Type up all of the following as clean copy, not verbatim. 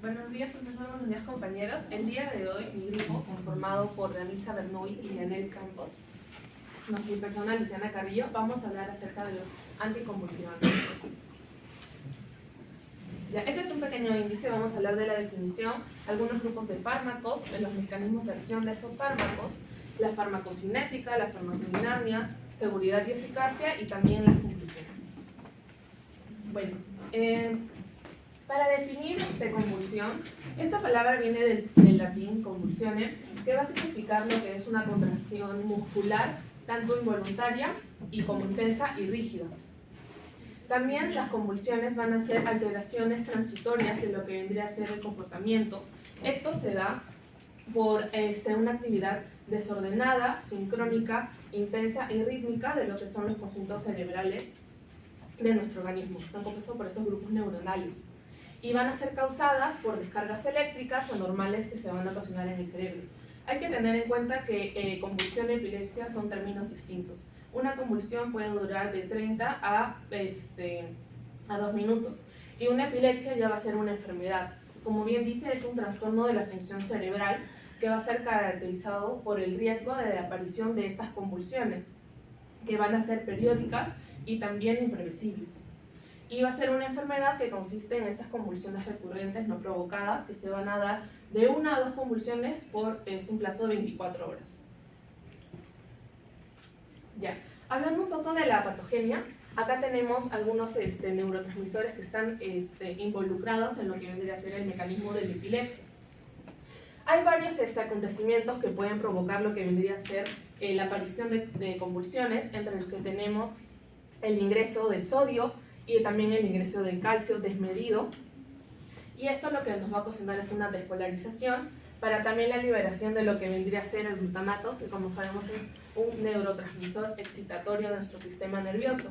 Buenos días, profesor. Buenos días, compañeros. El día de hoy, mi grupo, conformado por Danisa Bernoulli y Leonel Campos, mi persona Luciana Carrillo, vamos a hablar acerca de los anticonvulsivantes. Ya, este es un pequeño índice. Vamos a hablar de la definición, algunos grupos de fármacos, de los mecanismos de acción de estos fármacos, la farmacocinética, la farmacodinámica, seguridad y eficacia, y también las conclusiones. Bueno, para definir convulsión, esta palabra viene del latín convulsione, que va a significar lo que es una contracción muscular, tanto involuntaria y como intensa y rígida. También las convulsiones van a ser alteraciones transitorias de lo que vendría a ser el comportamiento. Esto se da por una actividad desordenada, sincrónica, intensa y rítmica de lo que son los conjuntos cerebrales de nuestro organismo, que están compuestos por estos grupos neuronales, y van a ser causadas por descargas eléctricas anormales que se van a ocasionar en el cerebro. Hay que tener en cuenta que convulsión y epilepsia son términos distintos. Una convulsión puede durar de 30 a 2 minutos, y una epilepsia ya va a ser una enfermedad. Como bien dice, es un trastorno de la función cerebral que va a ser caracterizado por el riesgo de la aparición de estas convulsiones, que van a ser periódicas y también imprevisibles. Y va a ser una enfermedad que consiste en estas convulsiones recurrentes no provocadas, que se van a dar de 1 a 2 convulsiones por un plazo de 24 horas. Ya, hablando un poco de la patogenia, acá tenemos algunos neurotransmisores que están involucrados en lo que vendría a ser el mecanismo de la epilepsia. Hay varios acontecimientos que pueden provocar lo que vendría a ser la aparición de convulsiones, entre los que tenemos el ingreso de sodio y también el ingreso de calcio desmedido, y esto lo que nos va a ocasionar es una despolarización, para también la liberación de lo que vendría a ser el glutamato, que como sabemos es un neurotransmisor excitatorio de nuestro sistema nervioso.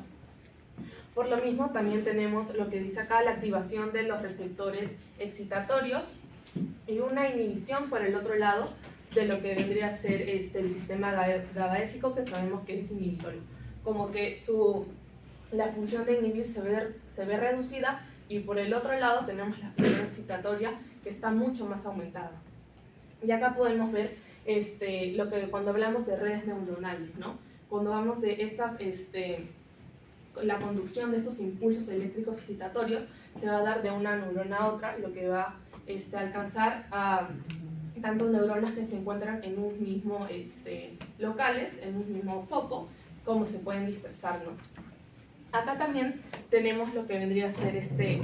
Por lo mismo también tenemos lo que dice acá, la activación de los receptores excitatorios y una inhibición por el otro lado de lo que vendría a ser el sistema GABAérgico, que sabemos que es inhibitorio. Como que la función de inhibir se ve reducida, y por el otro lado tenemos la función excitatoria, que está mucho más aumentada. Y acá podemos ver lo que cuando hablamos de redes neuronales, ¿no? Cuando hablamos de la conducción de estos impulsos eléctricos excitatorios, se va a dar de una neurona a otra, lo que va a alcanzar a tanto neuronas que se encuentran en un mismo locales, en un mismo foco, como se pueden dispersar, ¿no? Acá también tenemos lo que vendría a ser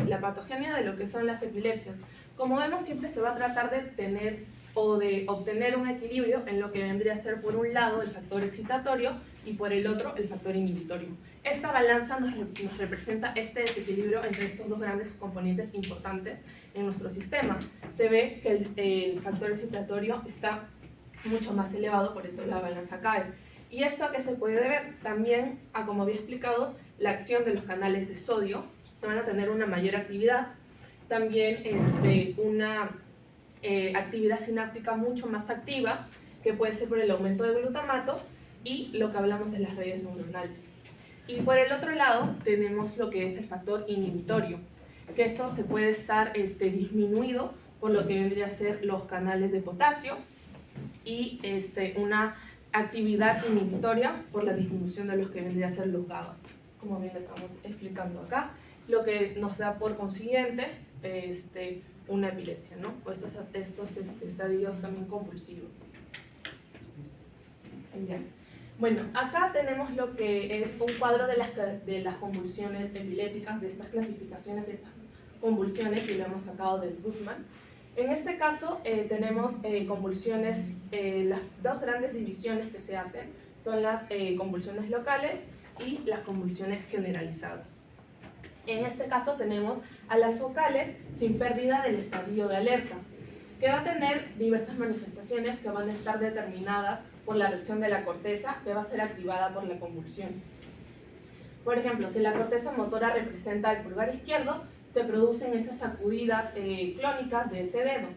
la patogenia de lo que son las epilepsias. Como vemos, siempre se va a tratar de tener o de obtener un equilibrio en lo que vendría a ser por un lado el factor excitatorio y por el otro el factor inhibitorio. Esta balanza nos representa este desequilibrio entre estos dos grandes componentes importantes en nuestro sistema. Se ve que el factor excitatorio está mucho más elevado, por eso la balanza cae. ¿Y esto a qué se puede deber? También a, como había explicado, la acción de los canales de sodio, que van a tener una mayor actividad, también una actividad sináptica mucho más activa, que puede ser por el aumento de glutamato y lo que hablamos de las redes neuronales. Y por el otro lado tenemos lo que es el factor inhibitorio, que esto se puede estar disminuido por lo que vendría a ser los canales de potasio y una actividad inhibitoria por la disminución de los que vendría a ser los GABA, como bien lo estamos explicando acá, lo que nos da por consiguiente una epilepsia, ¿no? O estos estadios también convulsivos. Ya. Bueno, acá tenemos lo que es un cuadro de las convulsiones epilépticas, de estas clasificaciones de estas convulsiones, y lo hemos sacado del Goodman. En este caso tenemos convulsiones, las dos grandes divisiones que se hacen son las convulsiones locales y las convulsiones generalizadas. En este caso tenemos a las focales sin pérdida del estadio de alerta, que va a tener diversas manifestaciones que van a estar determinadas por la reacción de la corteza, que va a ser activada por la convulsión. Por ejemplo, si la corteza motora representa el pulgar izquierdo, se producen estas sacudidas clónicas de ese dedo.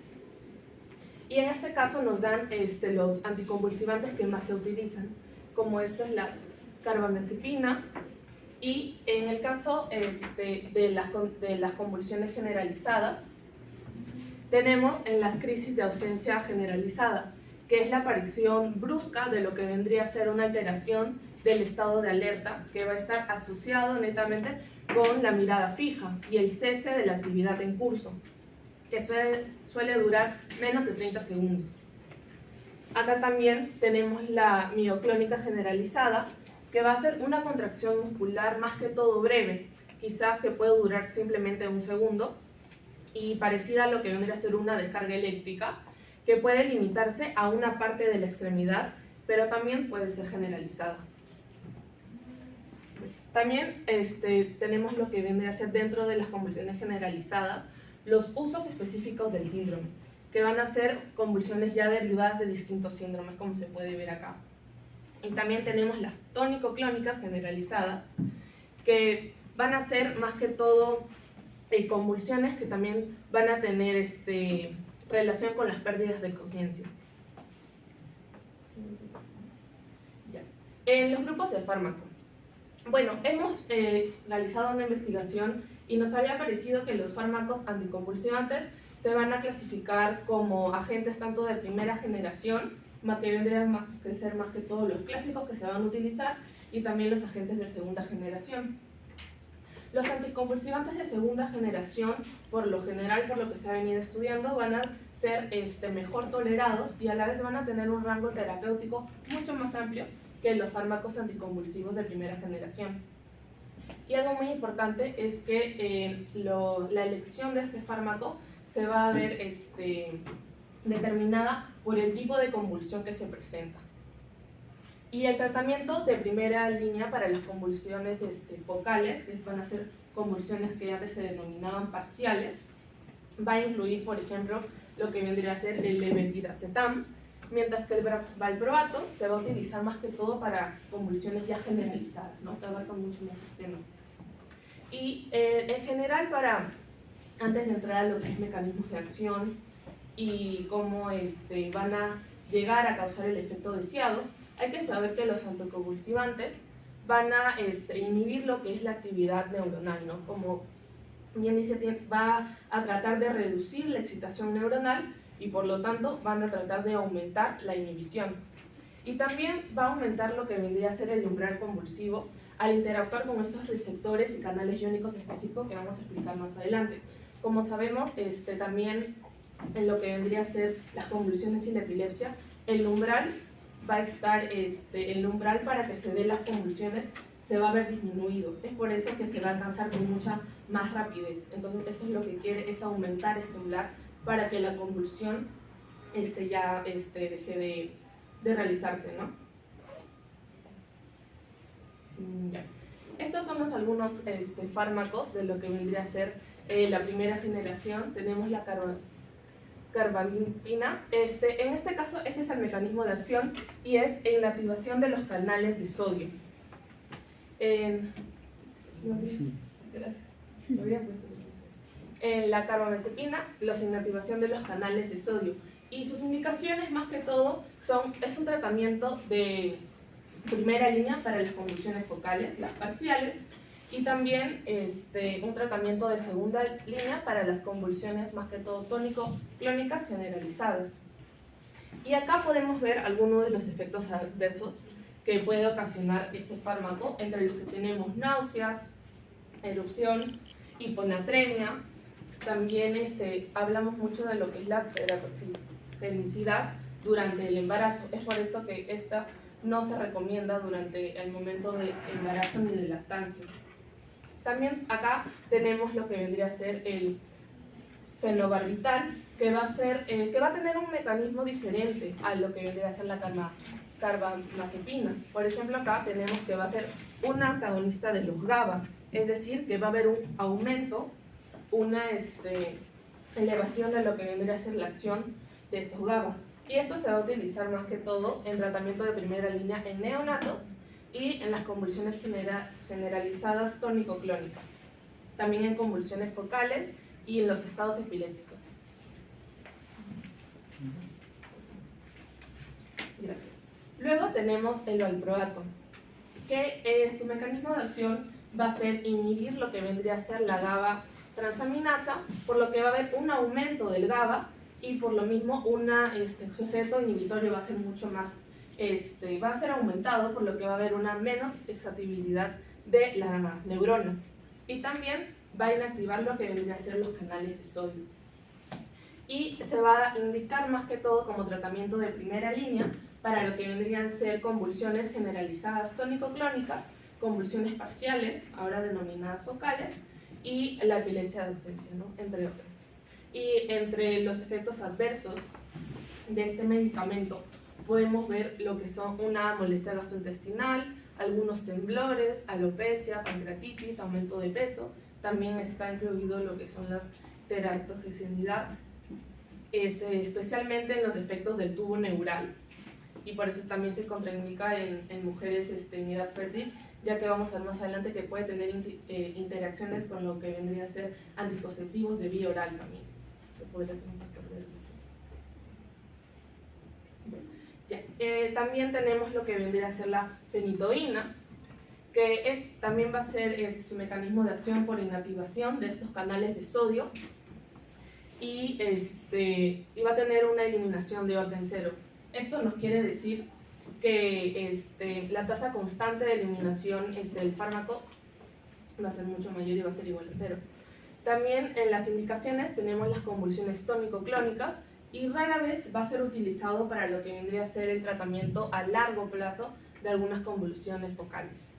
Y en este caso nos dan los anticonvulsivantes que más se utilizan, como esta es la carbamazepina. Y en el caso de las convulsiones generalizadas, tenemos en la crisis de ausencia generalizada, que es la aparición brusca de lo que vendría a ser una alteración del estado de alerta, que va a estar asociado netamente con la mirada fija y el cese de la actividad en curso, que suele durar menos de 30 segundos. Acá también tenemos la mioclónica generalizada, que va a ser una contracción muscular más que todo breve, quizás que puede durar simplemente un segundo, y parecida a lo que vendría a ser una descarga eléctrica, que puede limitarse a una parte de la extremidad, pero también puede ser generalizada. También tenemos lo que vendría a ser dentro de las convulsiones generalizadas, los usos específicos del síndrome, que van a ser convulsiones ya derivadas de distintos síndromes, como se puede ver acá. Y también tenemos las tónico-clónicas generalizadas, que van a ser más que todo convulsiones que también van a tener relación con las pérdidas de conciencia. En los grupos de fármaco. Bueno, hemos realizado una investigación y nos había parecido que los fármacos anticonvulsivantes se van a clasificar como agentes tanto de primera generación, que vendrían a ser más que todos los clásicos que se van a utilizar, y también los agentes de segunda generación. Los anticonvulsivantes de segunda generación, por lo general, por lo que se ha venido estudiando, van a ser mejor tolerados y a la vez van a tener un rango terapéutico mucho más amplio que los fármacos anticonvulsivos de primera generación. Y algo muy importante es que la elección de este fármaco se va a ver determinada por el tipo de convulsión que se presenta. Y el tratamiento de primera línea para las convulsiones focales, que van a ser convulsiones que antes se denominaban parciales, va a incluir, por ejemplo, lo que vendría a ser el levetiracetam, mientras que el valproato se va a utilizar más que todo para convulsiones ya generalizadas, ¿no? Que abarcan muchos más sistemas. Y en general, antes de entrar a lo que es mecanismos de acción y cómo van a llegar a causar el efecto deseado, hay que saber que los anticonvulsivantes van a inhibir lo que es la actividad neuronal, ¿no? Como bien dice, va a tratar de reducir la excitación neuronal y por lo tanto van a tratar de aumentar la inhibición. Y también va a aumentar lo que vendría a ser el umbral convulsivo al interactuar con estos receptores y canales iónicos específicos que vamos a explicar más adelante. Como sabemos, también en lo que vendría a ser las convulsiones y la epilepsia, el umbral va a estar, el umbral para que se den las convulsiones se va a ver disminuido. Es por eso que se va a alcanzar con mucha más rapidez. Entonces, eso es lo que quiere, es aumentar este umbral para que la convulsión ya deje de realizarse, ¿no? Ya. Estos son algunos fármacos de lo que vendría a ser la primera generación. Tenemos la carbamazepina. En este caso, este es el mecanismo de acción y es en la activación de los canales de sodio. En la carbamazepina, la inactivación de los canales de sodio. Y sus indicaciones, más que todo, es un tratamiento de primera línea para las convulsiones focales, las parciales, y también un tratamiento de segunda línea para las convulsiones, más que todo tónico-clónicas generalizadas. Y acá podemos ver algunos de los efectos adversos que puede ocasionar este fármaco, entre los que tenemos náuseas, erupción, hiponatremia. También hablamos mucho de lo que es la teratoxigenicidad durante el embarazo. Es por eso que esta no se recomienda durante el momento de embarazo ni de lactancia. También acá tenemos lo que vendría a ser el fenobarbital, que va a tener un mecanismo diferente a lo que vendría a ser la carbamazepina. Por ejemplo, acá tenemos que va a ser un antagonista de los GABA, es decir, que va a haber un aumento, una elevación de lo que vendría a ser la acción de estos GABA. Y esto se va a utilizar más que todo en tratamiento de primera línea en neonatos y en las convulsiones generalizadas tónico-clónicas. También en convulsiones focales y en los estados epilépticos. Gracias. Luego tenemos el valproato, que su mecanismo de acción va a ser inhibir lo que vendría a ser la GABA transaminasa, por lo que va a haber un aumento del GABA y por lo mismo su efecto inhibitorio va a ser mucho más, va a ser aumentado, por lo que va a haber una menos excitabilidad de las neuronas. Y también va a inactivar lo que vendría a ser los canales de sodio. Y se va a indicar más que todo como tratamiento de primera línea para lo que vendrían a ser convulsiones generalizadas tónico-clónicas, convulsiones parciales, ahora denominadas focales, y la epilepsia de ausencia, ¿no? Entre otras. Y entre los efectos adversos de este medicamento podemos ver lo que son una molestia gastrointestinal, algunos temblores, alopecia, pancreatitis, aumento de peso. También está incluido lo que son las teratogenicidad, especialmente en los efectos del tubo neural, y por eso también se contraindica en mujeres en edad fértil, ya que vamos a ver más adelante que puede tener interacciones con lo que vendría a ser anticonceptivos de vía oral también, que podría ser un factor de riesgo. También tenemos lo que vendría a ser la fenitoína, que también va a ser su mecanismo de acción por inactivación de estos canales de sodio, y va a tener una eliminación de orden cero. Esto nos quiere decir que la tasa constante de eliminación del fármaco va a ser mucho mayor y va a ser igual a cero. También en las indicaciones tenemos las convulsiones tónico-clónicas, y rara vez va a ser utilizado para lo que vendría a ser el tratamiento a largo plazo de algunas convulsiones focales.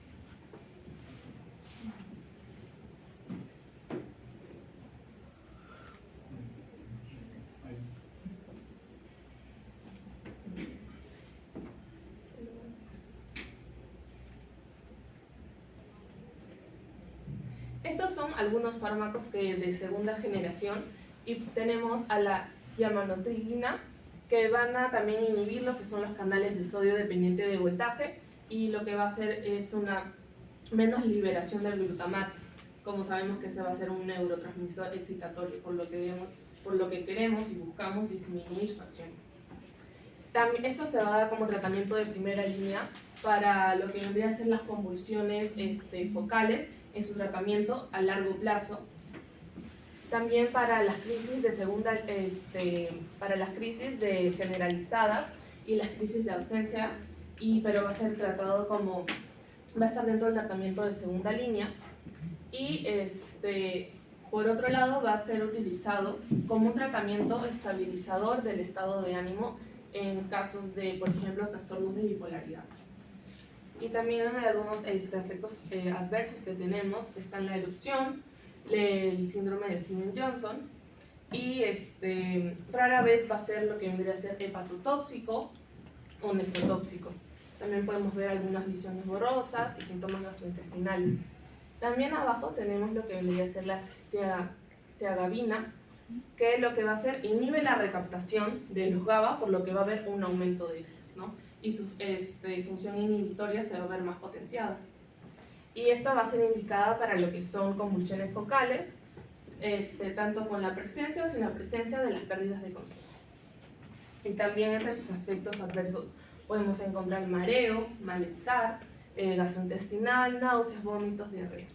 Estos son algunos fármacos de segunda generación, y tenemos a la diamanotrigina, que van a también inhibir lo que son los canales de sodio dependiente de voltaje, y lo que va a hacer es una menos liberación del glutamato. Como sabemos que ese va a ser un neurotransmisor excitatorio, por lo que queremos y buscamos disminuir su acción. También, esto se va a dar como tratamiento de primera línea para lo que vendría a ser las convulsiones focales en su tratamiento a largo plazo. También para las crisis de para las crisis generalizadas y las crisis de ausencia, pero va a ser tratado como, va a estar dentro del tratamiento de segunda línea. Y por otro lado va a ser utilizado como un tratamiento estabilizador del estado de ánimo en casos de, por ejemplo, trastornos de bipolaridad. Y también algunos efectos adversos que tenemos están la erupción, el síndrome de Stevens-Johnson, y rara vez va a ser lo que vendría a ser hepatotóxico o nefrotóxico. También podemos ver algunas visiones borrosas y síntomas gastrointestinales. También abajo tenemos lo que vendría a ser la tiagabina, que lo que va a hacer inhibe la recaptación de los GABA, por lo que va a haber un aumento de estos, ¿no? Y su función inhibitoria se va a ver más potenciada. Y esta va a ser indicada para lo que son convulsiones focales, tanto con la presencia o sin la presencia de las pérdidas de conciencia. Y también entre sus efectos adversos podemos encontrar mareo, malestar, gastrointestinal, náuseas, vómitos, diarrea.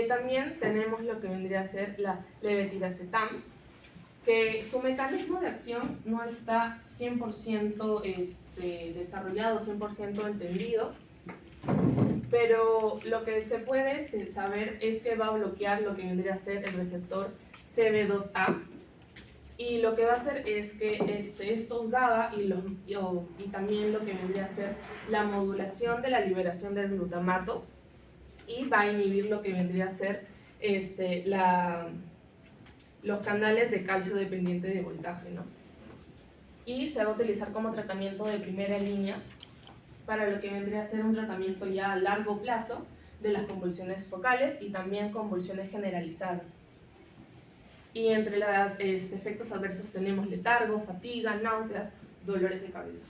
También tenemos lo que vendría a ser la levetiracetam, que su mecanismo de acción no está 100% desarrollado, 100% entendido, pero lo que se puede saber es que va a bloquear lo que vendría a ser el receptor CB2A, y lo que va a hacer es que estos GABA y también lo que vendría a ser la modulación de la liberación del glutamato, y va a inhibir lo que vendría a ser los canales de calcio dependiente de voltaje, ¿no? Y se va a utilizar como tratamiento de primera línea para lo que vendría a ser un tratamiento ya a largo plazo de las convulsiones focales y también convulsiones generalizadas. Y entre los efectos adversos tenemos letargo, fatiga, náuseas, dolores de cabeza.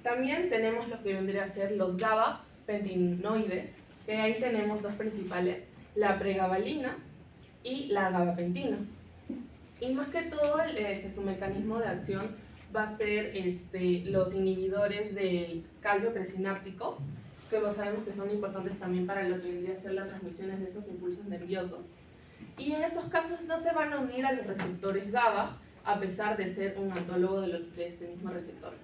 También tenemos lo que vendría a ser los GABA pentinoides, que ahí tenemos dos principales, la pregabalina y la gabapentina. Y más que todo, su mecanismo de acción va a ser los inhibidores del calcio presináptico, que sabemos que son importantes también para lo que vendría a ser las transmisiones de estos impulsos nerviosos. Y en estos casos no se van a unir a los receptores GABA, a pesar de ser un antólogo de este mismo receptor.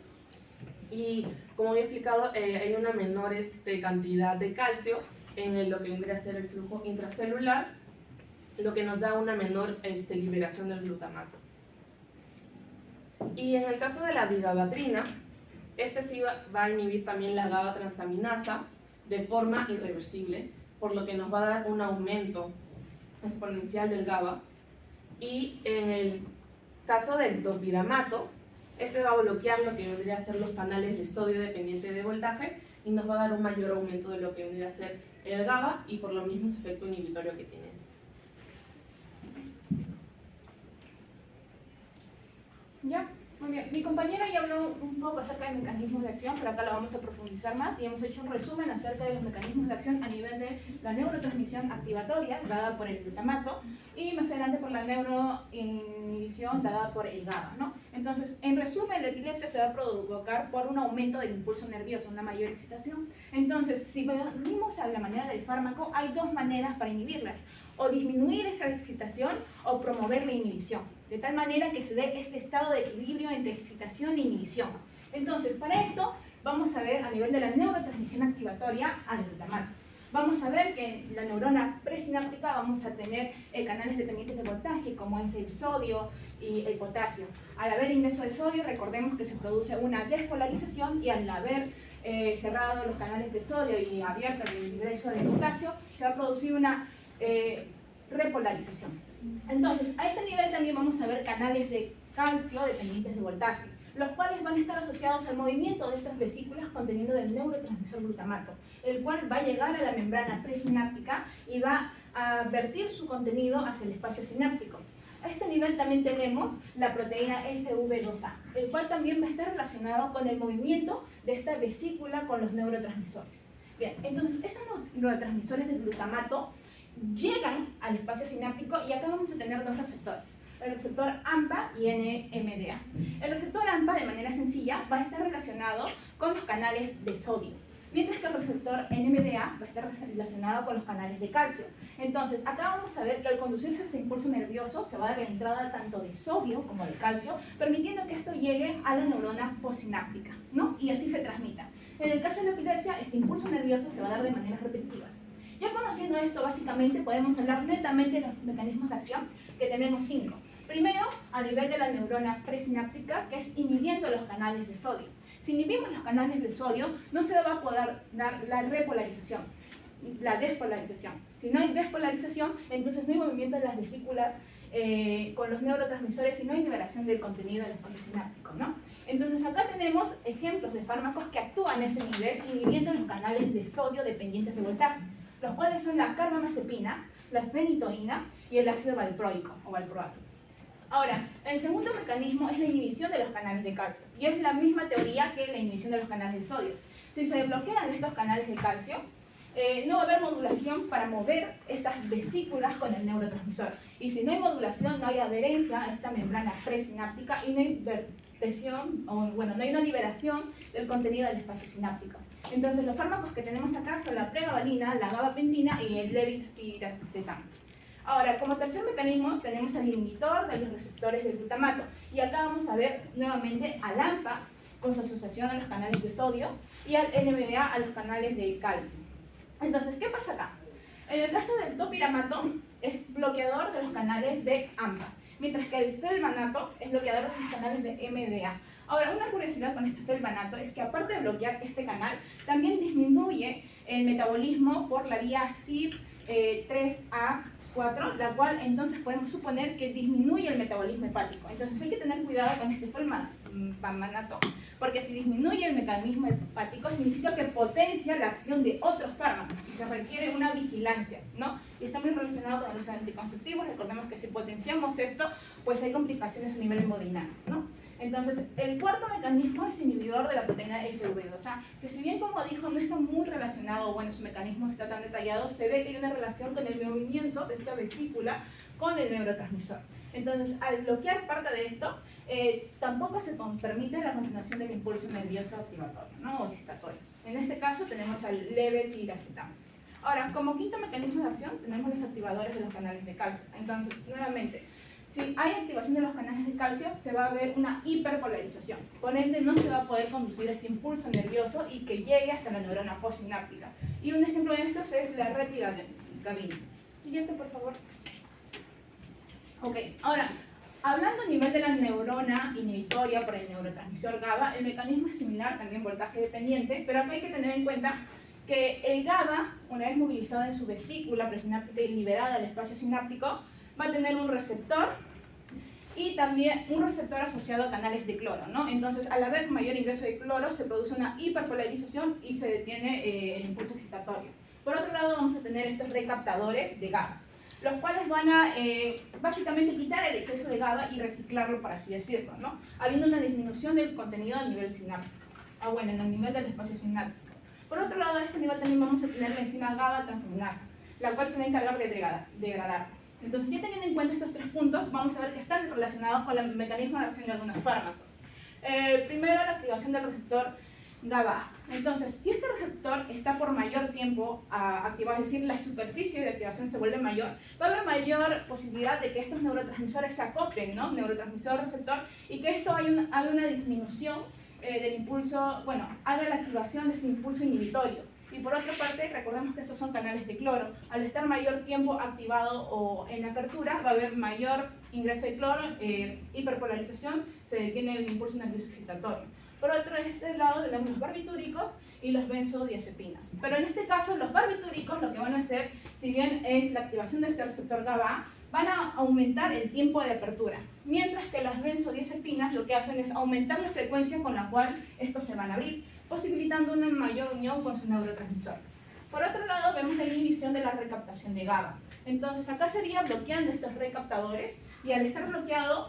Y como había explicado, hay una menor cantidad de calcio en lo que vendría a ser el flujo intracelular, lo que nos da una menor liberación del glutamato. Y en el caso de la vigabatrina, sí va a inhibir también la GABA transaminasa de forma irreversible, por lo que nos va a dar un aumento exponencial del GABA. Y en el caso del topiramato, va a bloquear lo que vendría a ser los canales de sodio dependiente de voltaje y nos va a dar un mayor aumento de lo que vendría a ser el GABA y por lo mismo su efecto inhibitorio que tiene Ya, muy bien. Mi compañera ya habló un poco acerca de mecanismos de acción, pero acá lo vamos a profundizar más y hemos hecho un resumen acerca de los mecanismos de acción a nivel de la neurotransmisión activatoria dada por el glutamato y más adelante por la neuroinhibición dada por el GABA, ¿no? Entonces, en resumen, la epilepsia se va a provocar por un aumento del impulso nervioso, una mayor excitación. Entonces, si venimos a la manera del fármaco, hay dos maneras para inhibirlas: o disminuir esa excitación o promover la inhibición, de tal manera que se dé este estado de equilibrio entre excitación e inhibición. Entonces, para esto vamos a ver a nivel de la neurotransmisión activatoria al glutamato. Vamos a ver que en la neurona presináptica vamos a tener canales dependientes de voltaje, como es el sodio y el potasio. Al haber ingreso de sodio, recordemos que se produce una despolarización, y al haber cerrado los canales de sodio y abierto el ingreso de potasio, se va a producir una repolarización. Entonces, a este nivel también vamos a ver canales de calcio dependientes de voltaje, los cuales van a estar asociados al movimiento de estas vesículas conteniendo del neurotransmisor glutamato, el cual va a llegar a la membrana presináptica y va a vertir su contenido hacia el espacio sináptico. A este nivel también tenemos la proteína SV2A, el cual también va a estar relacionado con el movimiento de esta vesícula con los neurotransmisores. Bien, entonces estos neurotransmisores de glutamato llegan al espacio sináptico y acá vamos a tener dos receptores, el receptor AMPA y NMDA. El receptor AMPA, de manera sencilla, va a estar relacionado con los canales de sodio, mientras que el receptor NMDA va a estar relacionado con los canales de calcio. Entonces, acá vamos a ver que al conducirse este impulso nervioso se va a dar la entrada tanto de sodio como de calcio, permitiendo que esto llegue a la neurona postsináptica, ¿no? Y así se transmita. En el caso de la epilepsia, este impulso nervioso se va a dar de maneras repetitivas. Ya conociendo esto, básicamente podemos hablar netamente de los mecanismos de acción, que tenemos 5. Primero, a nivel de la neurona presináptica, que es inhibiendo los canales de sodio. Si inhibimos los canales de sodio, no se va a poder dar la repolarización, la despolarización. Si no hay despolarización, entonces no hay movimiento de las vesículas con los neurotransmisores y no hay liberación del contenido del espacio sináptico, ¿no? Entonces acá tenemos ejemplos de fármacos que actúan a ese nivel inhibiendo los canales de sodio dependientes de voltaje, los cuales son la carbamazepina, la fenitoína y el ácido valproico o valproato. Ahora, el segundo mecanismo es la inhibición de los canales de calcio, y es la misma teoría que la inhibición de los canales de sodio. Si se bloquean estos canales de calcio, no va a haber modulación para mover estas vesículas con el neurotransmisor. Y si no hay modulación, no hay adherencia a esta membrana presináptica y no hay no hay una liberación del contenido del espacio sináptico. Entonces, los fármacos que tenemos acá son la pregabalina, la gabapentina y el levetiracetam. Ahora, como tercer mecanismo, tenemos el inhibitor de los receptores de glutamato. Y acá vamos a ver nuevamente al AMPA con su asociación a los canales de sodio y al NMDA a los canales de calcio. Entonces, ¿qué pasa acá? En el caso del topiramato, es bloqueador de los canales de AMPA, mientras que el felbanato es bloqueador de los canales de MDA. Ahora, una curiosidad con este felbanato es que aparte de bloquear este canal, también disminuye el metabolismo por la vía CYP3A4, la cual entonces podemos suponer que disminuye el metabolismo hepático. Entonces hay que tener cuidado con este felbanato, porque si disminuye el mecanismo hepático significa que potencia la acción de otros fármacos y se requiere una vigilancia, ¿no? Y está muy relacionado con los anticonceptivos. Recordemos que si potenciamos esto, pues hay complicaciones a nivel hemodinámico, ¿no? Entonces, el cuarto mecanismo es inhibidor de la proteína SV2A, que si bien, como dijo, no está muy relacionado, bueno, su mecanismo está tan detallado, se ve que hay una relación con el movimiento de esta vesícula con el neurotransmisor. Entonces, al bloquear parte de esto, tampoco se permite la continuación del impulso nervioso activatorio, ¿no? O excitatorio. En este caso tenemos al levetiracetam. Ahora, como quinto mecanismo de acción, tenemos los activadores de los canales de calcio. Entonces, nuevamente, si hay activación de los canales de calcio, se va a ver una hiperpolarización. Por ende, no se va a poder conducir este impulso nervioso y que llegue hasta la neurona postsináptica. Y un ejemplo de esto es la retigabina. Siguiente, por favor. Ok, ahora, hablando a nivel de la neurona inhibitoria por el neurotransmisor GABA, el mecanismo es similar, también voltaje dependiente, pero acá hay que tener en cuenta que el GABA, una vez movilizado en su vesícula presináptica y liberada al espacio sináptico, va a tener un receptor y también un receptor asociado a canales de cloro, ¿no? Entonces, al haber mayor ingreso de cloro, se produce una hiperpolarización y se detiene el impulso excitatorio. Por otro lado, vamos a tener estos recaptadores de GABA, los cuales van a básicamente quitar el exceso de GABA y reciclarlo, por así decirlo, ¿no? Habiendo una disminución del contenido a nivel sináptico, en el nivel del espacio sináptico. Por otro lado, a este nivel también vamos a tener la enzima GABA transaminasa, la cual se va a encargar de degradar. Entonces, ya teniendo en cuenta estos tres puntos, vamos a ver que están relacionados con el mecanismo de acción de algunos fármacos. Primero, la activación del receptor GABA. Entonces, si este receptor está por mayor tiempo activado, es decir, la superficie de activación se vuelve mayor, va a haber mayor posibilidad de que estos neurotransmisores se acoplen, ¿no? Neurotransmisor-receptor, y que esto haga una disminución del impulso, haga la activación de este impulso inhibitorio. Y por otra parte, recordemos que estos son canales de cloro. Al estar mayor tiempo activado o en apertura, va a haber mayor ingreso de cloro, hiperpolarización, se detiene el impulso nervioso excitatorio. Por otro, de este lado tenemos los barbitúricos y los benzodiazepinas. Pero en este caso, los barbitúricos lo que van a hacer, si bien es la activación de este receptor GABA, van a aumentar el tiempo de apertura. Mientras que las benzodiazepinas lo que hacen es aumentar la frecuencia con la cual estos se van a abrir, posibilitando una mayor unión con su neurotransmisor. Por otro lado, vemos la inhibición de la recaptación de GABA. Entonces, acá sería bloqueando estos recaptadores, y al estar bloqueado,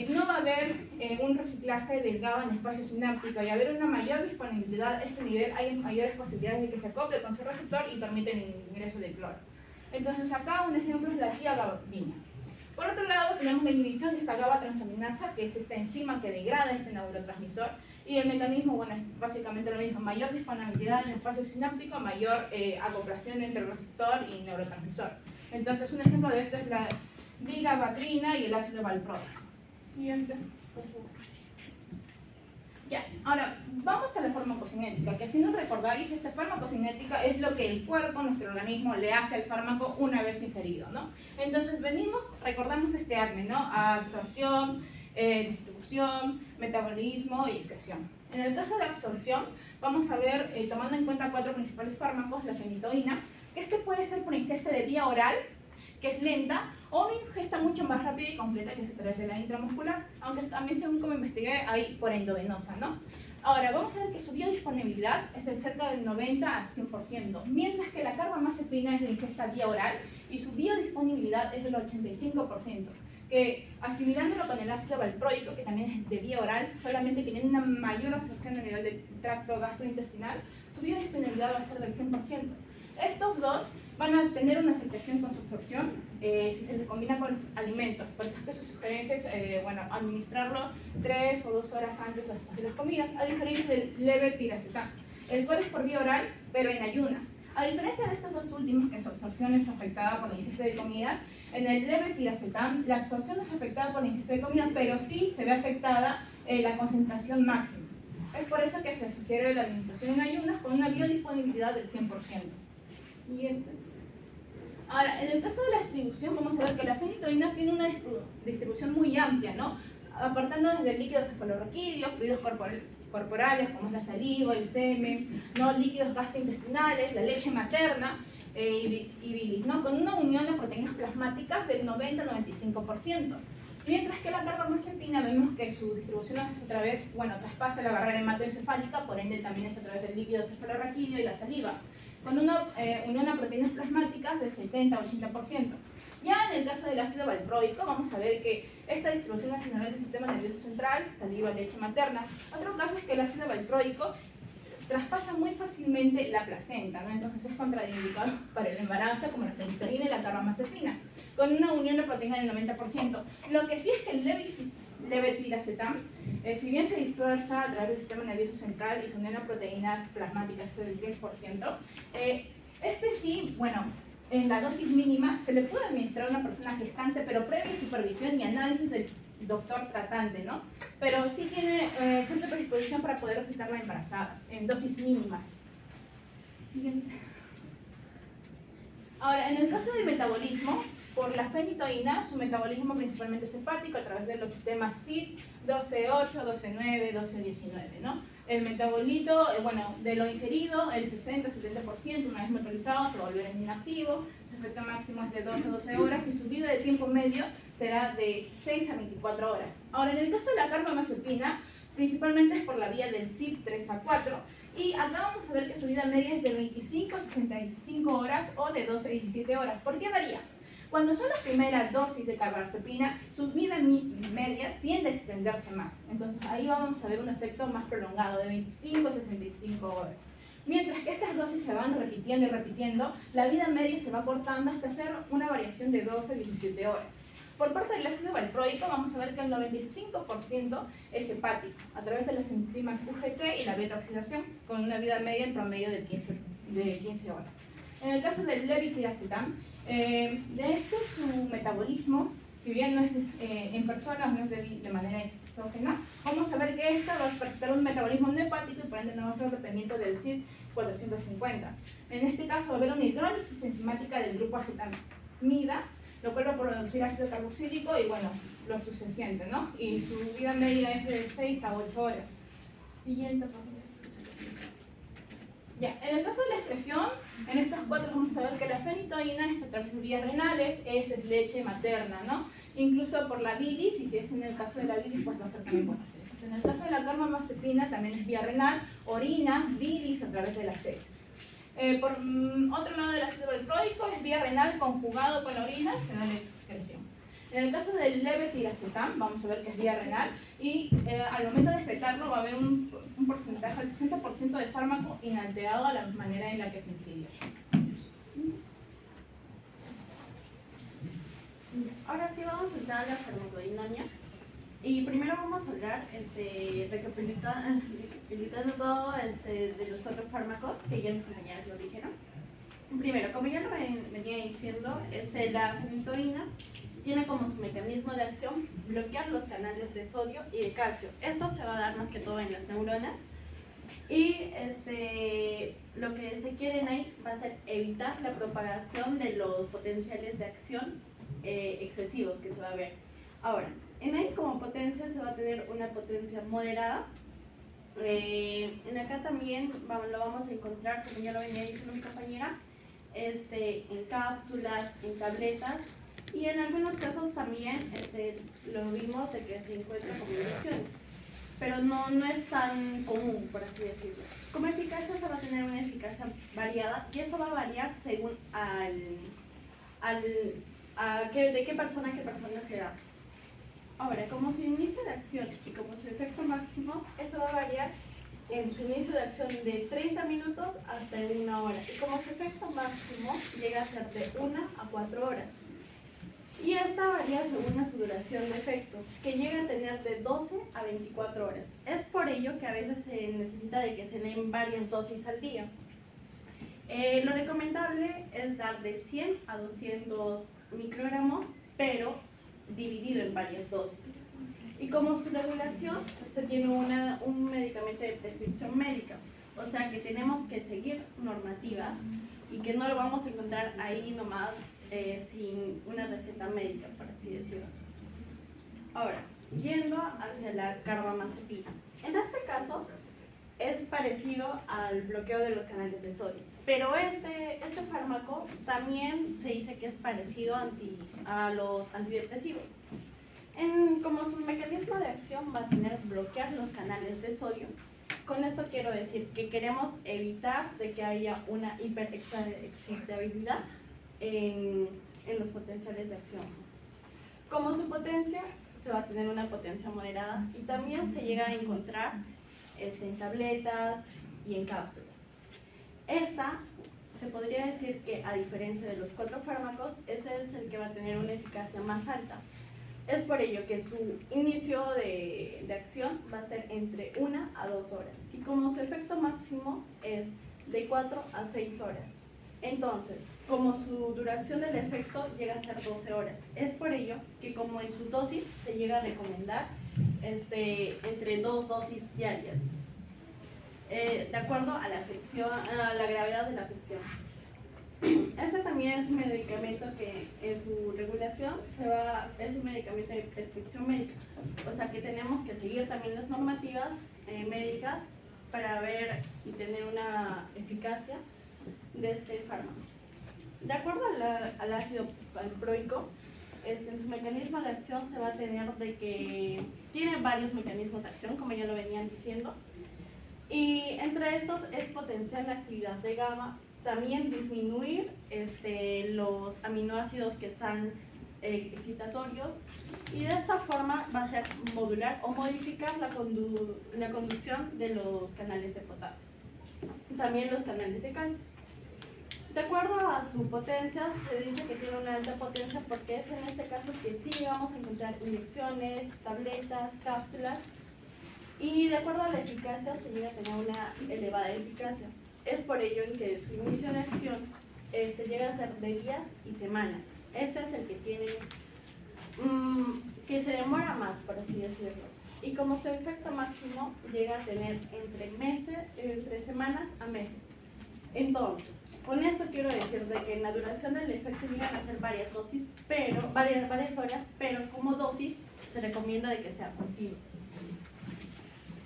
no va a haber un reciclaje del GABA en el espacio sináptico, y haber una mayor disponibilidad a este nivel, hay mayores posibilidades de que se acople con su receptor y permiten el ingreso de cloro. Entonces, acá un ejemplo es la tiagabina. Por otro lado, tenemos la inhibición de esta GABA transaminasa, que es esta enzima que degrada este neurotransmisor, y el mecanismo, es básicamente lo mismo: mayor disponibilidad en el espacio sináptico, mayor acoplación entre el receptor y neurotransmisor. Entonces, un ejemplo de esto es la digabatrina y el ácido valproico. Siguiente, por favor. Ya, ahora vamos a la farmacocinética, que si no recordáis, esta farmacocinética es lo que el cuerpo, nuestro organismo, le hace al fármaco una vez ingerido, ¿no? Entonces recordamos este ACME, ¿no? Absorción, distribución, metabolismo y excreción. En el caso de absorción, vamos a ver, tomando en cuenta 4 principales fármacos, la fenitoína, que este puede ser por ingesta de vía oral, que es lenta, o una ingesta mucho más rápida y completa, que es a través de la intramuscular, aunque también, según como investigué, hay por endovenosa, ¿no? Ahora, vamos a ver que su biodisponibilidad es de cerca del 90 al 100%, mientras que la carbamazepina es de ingesta vía oral y su biodisponibilidad es del 85%, que asimilándolo con el ácido valproico, que también es de vía oral, solamente que tiene una mayor absorción a nivel del tracto gastrointestinal, su biodisponibilidad va a ser del 100%. Estos dos van a tener una afectación con su absorción si se les combina con los alimentos. Por eso es que su sugerencia es administrarlo 3 o 2 horas antes o después de las comidas, a diferencia del levetiracetam, el cual es por vía oral, pero en ayunas. A diferencia de estos dos últimos, que su absorción es afectada por la ingesta de comidas, en el levetiracetam la absorción no es afectada por la ingesta de comidas, pero sí se ve afectada la concentración máxima. Es por eso que se sugiere la administración en ayunas con una biodisponibilidad del 100%. Siguiente. Ahora, en el caso de la distribución, vamos a ver que la fenitoína tiene una distribución muy amplia, ¿no? Apartando desde líquidos cefalorraquídeos, fluidos corporales como es la saliva, el semen, ¿no? Líquidos gastrointestinales, la leche materna y bilis, ¿no? Con una unión de proteínas plasmáticas del 90-95%. Mientras que la carbamazepina vemos que su distribución es a través, traspasa la barrera hematoencefálica, por ende también es a través del líquido cefalorraquídeo y la saliva, con una unión a proteínas plasmáticas del 70-80%. Ya en el caso del ácido valproico, vamos a ver que esta distribución es general del sistema nervioso central, saliva, leche materna. Otro caso es que el ácido valproico traspasa muy fácilmente la placenta, ¿no? Entonces es contraindicado para el embarazo, como la fenitoína y la carbamazepina. con una unión de proteína del 90%. Lo que sí es que el levetiracetam, si bien se dispersa a través del sistema nervioso central y se unión a proteínas plasmáticas del 10%, este sí, bueno, en la dosis mínima se le puede administrar a una persona gestante, pero previa supervisión y análisis del doctor tratante, ¿no? Pero sí tiene cierta predisposición para poder resultarla embarazada, en dosis mínimas. Siguiente. Ahora, en el caso del metabolismo, por la fenitoína, su metabolismo principalmente es hepático a través de los sistemas CYP, 12-8, 12-9, 12-19, ¿no? El metabolito, bueno, de lo ingerido, el 60-70%, una vez metabolizado, se va a volver inactivo, su efecto máximo es de 12 a 12 horas y su vida de tiempo medio será de 6 a 24 horas. Ahora, en el caso de la carbamazepina, principalmente es por la vía del CYP 3 a 4, y acá vamos a ver que su vida media es de 25 a 65 horas o de 12 a 17 horas. ¿Por qué varía? Cuando son las primeras dosis de carbamazepina, su vida media tiende a extenderse más. Entonces ahí vamos a ver un efecto más prolongado, de 25 a 65 horas. Mientras que estas dosis se van repitiendo y repitiendo, la vida media se va cortando hasta hacer una variación de 12 a 17 horas. Por parte del ácido valproico, vamos a ver que el 95% es hepático, a través de las enzimas UGT y la beta-oxidación, con una vida media en promedio de 15 horas. En el caso del levetiracetam, de su metabolismo, si bien no es en personas, no es de manera exógena, vamos a ver que esta va a afectar un metabolismo no hepático y por ende no va a ser dependiente del CYP 450. En este caso va a haber una hidrólisis enzimática del grupo acetamida, lo cual va a producir ácido carboxílico y bueno, lo suficiente, ¿no? Y su vida media es de 6 a 8 horas. Siguiente, por favor. Ya, en el caso de la excreción, en estas cuatro vamos a ver que la fenitoína es a través de vías renales, es leche materna, ¿no? Incluso por la bilis, y si es en el caso de la bilis, pues va a ser también por las heces. En el caso de la carbamazepina también es vía renal, orina, bilis a través de las heces. Por otro lado del ácido valproico es vía renal conjugado con la orina, se da la excreción. En el caso del levetiracetam, vamos a ver que es vía renal y al momento de excretarlo va a haber un porcentaje, el 60% de fármaco inalterado a la manera en la que se ingirió. Ahora sí vamos a entrar a la farmacodinámica y primero vamos a hablar recapitulando todo de los cuatro fármacos que ya mis compañeras lo dijeron. Primero, como ya lo venía diciendo, la fenitoína tiene como su mecanismo de acción bloquear los canales de sodio y de calcio. Esto se va a dar más que todo en las neuronas y lo que se quiere en ahí va a ser evitar la propagación de los potenciales de acción excesivos que se va a ver. Ahora, en ahí como potencia se va a tener una potencia moderada. En acá también lo vamos a encontrar, como ya lo venía diciendo mi compañera, en cápsulas, en tabletas y en algunos casos también lo vimos de que se encuentra como inyecciones, pero no es tan común, por así decirlo. Como eficacia se va a tener una eficacia variada y esto va a variar según de qué persona a qué persona se da. Ahora, como su inicio de acción y como su efecto máximo, eso va a variar en su inicio de acción de 30 minutos hasta de 1 hora. Y como su efecto máximo llega a ser de 1 a 4 horas. Y esta varía según su duración de efecto, que llega a tener de 12 a 24 horas. Es por ello que a veces se necesita de que se den varias dosis al día. Lo recomendable es dar de 100 a 200 microgramos, pero dividido en varias dosis. Y como su regulación, se tiene un medicamento de prescripción médica, o sea que tenemos que seguir normativas y que no lo vamos a encontrar ahí nomás sin una receta médica, por así decirlo. Ahora, yendo hacia la carbamazepina. En este caso, es parecido al bloqueo de los canales de sodio, pero este fármaco también se dice que es parecido a los antidepresivos. Como su mecanismo de acción va a tener bloquear los canales de sodio. Con esto quiero decir que queremos evitar de que haya una hiperexcitabilidad en los potenciales de acción. Como su potencia, se va a tener una potencia moderada y también se llega a encontrar en tabletas y en cápsulas. Esta se podría decir que, a diferencia de los 4 fármacos, este es el que va a tener una eficacia más alta. Es por ello que su inicio de acción va a ser entre 1 a 2 horas y como su efecto máximo es de 4 a 6 horas. Entonces, como su duración del efecto llega a ser 12 horas, es por ello que como en sus dosis se llega a recomendar entre 2 dosis diarias, de acuerdo a la afección, a la gravedad de la afección. Este también es un medicamento que en su regulación es un medicamento de prescripción médica, o sea que tenemos que seguir también las normativas médicas para ver y tener una eficacia de este fármaco. De acuerdo al ácido valproico, en su mecanismo de acción se va a tener de que tiene varios mecanismos de acción, como ya lo venían diciendo, y entre estos es potenciar la actividad de GABA, también disminuir los aminoácidos que están excitatorios, y de esta forma va a ser modular o modificar la conducción de los canales de potasio, también los canales de calcio. De acuerdo a su potencia, se dice que tiene una alta potencia porque es en este caso que sí vamos a encontrar inyecciones, tabletas, cápsulas, y de acuerdo a la eficacia se llega a tener una elevada eficacia. Es por ello en que su inicio de acción llega a ser de días y semanas. Este es el que tiene, que se demora más, por así decirlo. Y como su efecto máximo llega a tener entre semanas a meses. Entonces, con esto quiero decir de que en la duración del efecto llegan a ser varias dosis, varias horas, pero como dosis se recomienda de que sea continuo.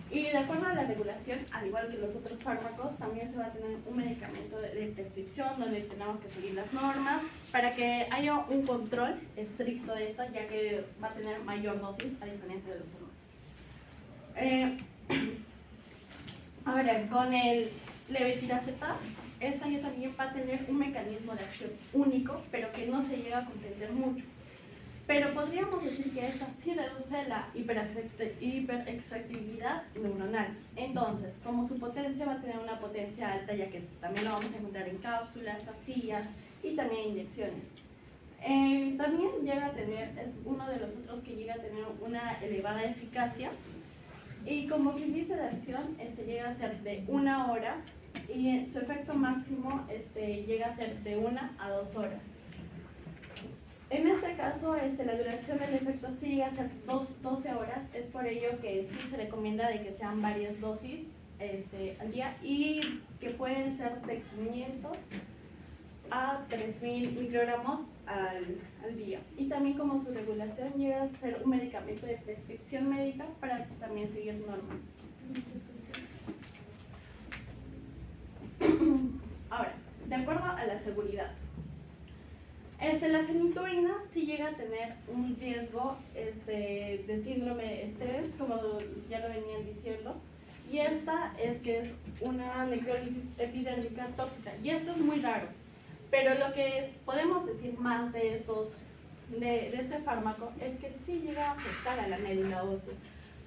Y de acuerdo a la regulación, al igual que los otros fármacos, también se va a tener un medicamento de prescripción donde tenemos que seguir las normas para que haya un control estricto de esto, ya que va a tener mayor dosis a diferencia de los demás. Ahora, con el levetiracetam, esta ya también va a tener un mecanismo de acción único, pero que no se llega a comprender mucho. Pero podríamos decir que esta sí reduce la hiperexcitabilidad neuronal. Entonces, como su potencia va a tener una potencia alta, ya que también lo vamos a encontrar en cápsulas, pastillas y también inyecciones. También llega a tener, es uno de los otros que llega a tener una elevada eficacia. Y como su inicio de acción llega a ser de 1 hora y su efecto máximo llega a ser de 1 a 2 horas. En este caso, la duración del efecto sí llega a ser 12 horas, es por ello que sí se recomienda de que sean varias dosis al día y que pueden ser de 500 a 3000 microgramos al día. Y también como su regulación llega a ser un medicamento de prescripción médica para también seguir normas. Ahora, de acuerdo a la seguridad, la fenitoína sí llega a tener un riesgo de síndrome Stevens, como ya lo venían diciendo, y esta es que es una necrólisis epidérmica tóxica, y esto es muy raro, pero lo que podemos decir más de este fármaco es que sí llega a afectar a la médula ósea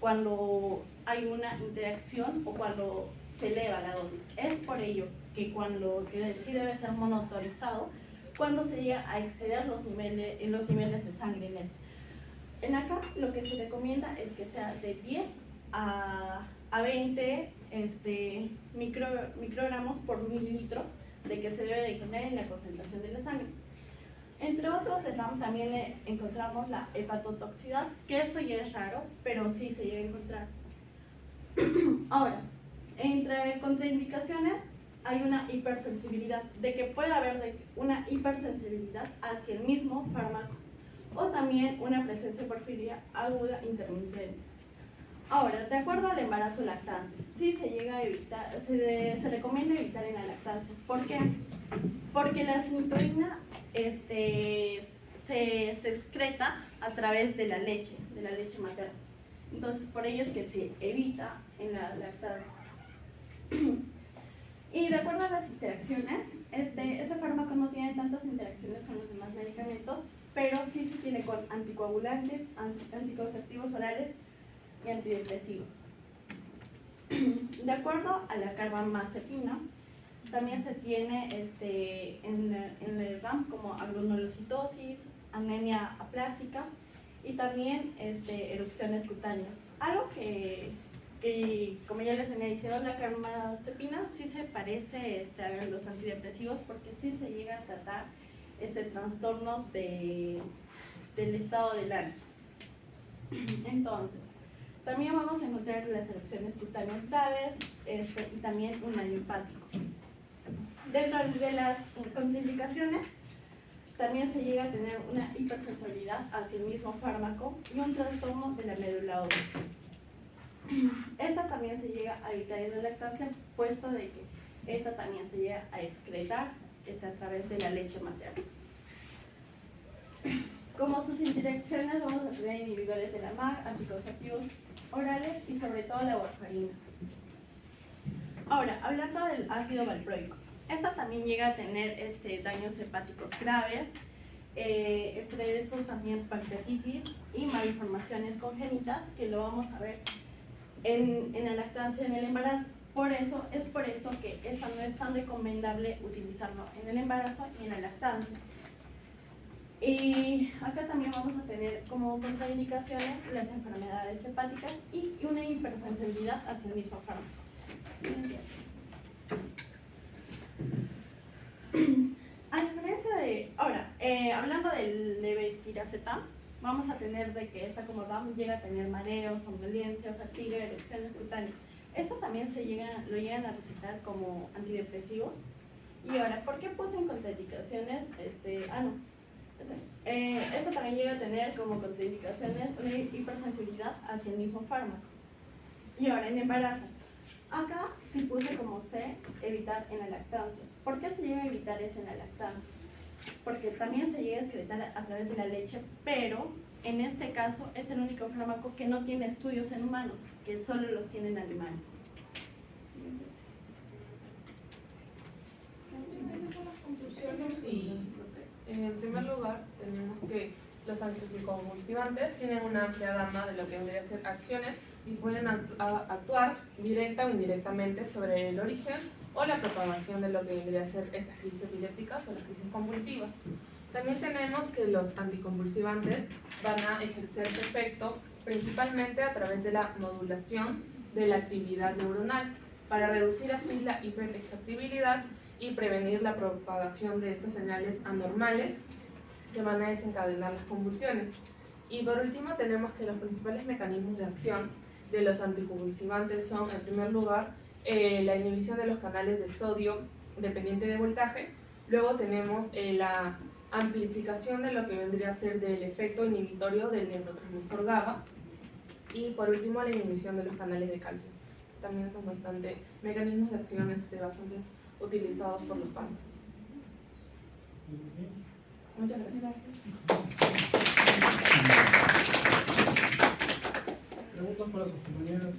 cuando hay una interacción o cuando se eleva la dosis. Es por ello que sí debe ser monitorizado cuando se llega a exceder los niveles de sangre en acá lo que se recomienda es que sea de 10 a 20 microgramos por mililitro de que se debe de tener en la concentración de la sangre. Entre otros también encontramos la hepatotoxicidad, que esto ya es raro, pero sí se llega a encontrar. Ahora, entre contraindicaciones hay una hipersensibilidad, de que puede haber una hipersensibilidad hacia el mismo fármaco o también una presencia de porfiria aguda intermitente. Ahora, de acuerdo al embarazo lactancia, sí se llega a evitar, se recomienda evitar en la lactancia. ¿Por qué? Porque la fenitoína se excreta a través de la leche materna. Entonces, por ello es que se evita en la lactancia. Y de acuerdo a las interacciones, este fármaco no tiene tantas interacciones con los demás medicamentos, pero sí se tiene con anticoagulantes, anticonceptivos orales y antidepresivos. De acuerdo a la carbamazepina, También se tiene en el RAM como agranulocitosis, anemia aplástica y también erupciones cutáneas. Algo que como ya les venía diciendo, la carbamazepina sí se parece a los antidepresivos porque sí se llega a tratar trastornos del estado del ánimo. Entonces, también vamos a encontrar las erupciones cutáneas graves y también un daño hepático. Dentro de las contraindicaciones, también se llega a tener una hipersensibilidad hacia el mismo fármaco y un trastorno de la médula ósea. Esta también se llega a evitar en la lactancia, puesto de que esta también se llega a excretar a través de la leche materna. Como sus interacciones vamos a tener inhibidores de la MAG, anticonceptivos orales y sobre todo la warfarina. Ahora, hablando del ácido valproico, esta también llega a tener daños hepáticos graves, entre esos también pancreatitis y malformaciones congénitas, que lo vamos a ver en la lactancia, en el embarazo. Es por esto que esta no es tan recomendable utilizarlo en el embarazo y en la lactancia. Y acá también vamos a tener como contraindicaciones las enfermedades hepáticas y una hipersensibilidad hacia el mismo fármaco. A diferencia de, ahora, hablando del levetiracetam, vamos a tener de que esta como RAM llega a tener mareos, somnolencia, fatiga, erupciones cutáneas. Esto también lo llegan a recetar como antidepresivos. Y ahora, ¿por qué puse en contraindicaciones? Esto también llega a tener como contraindicaciones una hipersensibilidad hacia el mismo fármaco. Y ahora, en embarazo. Acá sí puse como C, evitar en la lactancia. ¿Por qué se llega a evitar eso en la lactancia? Porque también se llega a excretar a través de la leche, pero en este caso es el único fármaco que no tiene estudios en humanos, que solo los tienen animales. Sí. En primer lugar, tenemos que los anticonvulsivantes tienen una amplia gama de lo que vendría a ser acciones y pueden actuar directa o indirectamente sobre el origen o la propagación de lo que vendría a ser estas crisis epilépticas o las crisis convulsivas. También tenemos que los anticonvulsivantes van a ejercer su efecto principalmente a través de la modulación de la actividad neuronal para reducir así la hiperexcitabilidad y prevenir la propagación de estas señales anormales que van a desencadenar las convulsiones. Y por último tenemos que los principales mecanismos de acción de los anticonvulsivantes son, en primer lugar, la inhibición de los canales de sodio dependiente de voltaje. Luego tenemos la amplificación de lo que vendría a ser del efecto inhibitorio del neurotransmisor GABA. Y por último, la inhibición de los canales de calcio. También son mecanismos de acción bastante utilizados por los fármacos. Muchas gracias. Preguntas para sus compañeras.